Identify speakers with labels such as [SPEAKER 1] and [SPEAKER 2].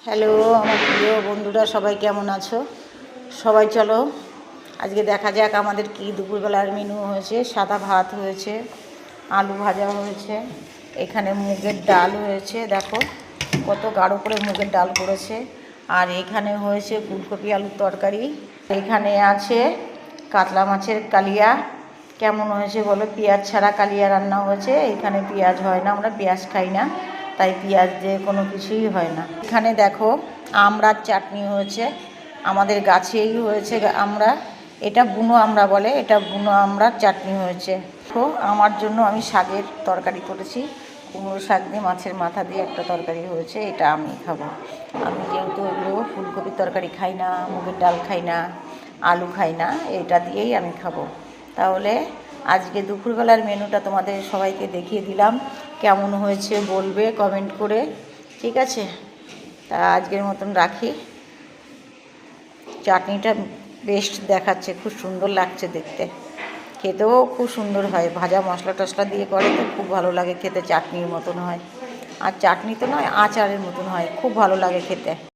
[SPEAKER 1] Hello আমার প্রিয় বন্ধুরা, সবাই কেমন আছো? সবাই চলো আজকে দেখা যাক আমাদের কি দুপুরবেলার মেনু হয়েছে। সাদা ভাত হয়েছে, আলু ভাজা হয়েছে, এখানে মুগের ডাল হয়েছে, দেখো কত গাঢ় করে মুগের ডাল করেছে। আর এখানে হয়েছে ফুলকপি আলুর তরকারি, এখানে আছে কাতলা মাছের কালিয়া। কেমন হয়েছে বলো? পেঁয়াজ ছাড়া কালিয়া রান্না হয়েছে। এখানে পেঁয়াজ হয় না, আমরা পেঁয়াজ খাই না, তাই পেঁয়াজ দিয়ে কোনো কিছুই হয় না। এখানে দেখো আমড়ার চাটনি হয়েছে, আমাদের গাছেই হয়েছে আমরা, এটা বুনো আমড়া বলে, এটা বুনো আমড়ার চাটনি হয়েছে। তো আমার জন্য আমি শাকের তরকারি করেছি, কুমড়ো শাক দিয়ে মাছের মাথা দিয়ে একটা তরকারি হয়েছে, এটা আমি খাবো। আমি যেহেতু এগুলো ফুলকপির তরকারি খাই না, মুগের ডাল খাই না, আলু খাই না, এটা দিয়েই আমি খাবো। তাহলে আজকে দুপুরবেলার মেনুটা তোমাদের সবাইকে দেখিয়ে দিলাম, কেমন হয়েছে বলবে কমেন্ট করে, ঠিক আছে? তা আজকের মতন রাখি। চাটনিটা বেশ দেখাচ্ছে, খুব সুন্দর লাগছে দেখতে, খেতেও খুব সুন্দর হয়, ভাজা মশলা টশলা দিয়ে করে তো খুব ভালো লাগে খেতে, চাটনির মতন হয়। আর চাটনি তো নয়, আচারের মতন হয়, খুব ভালো লাগে খেতে।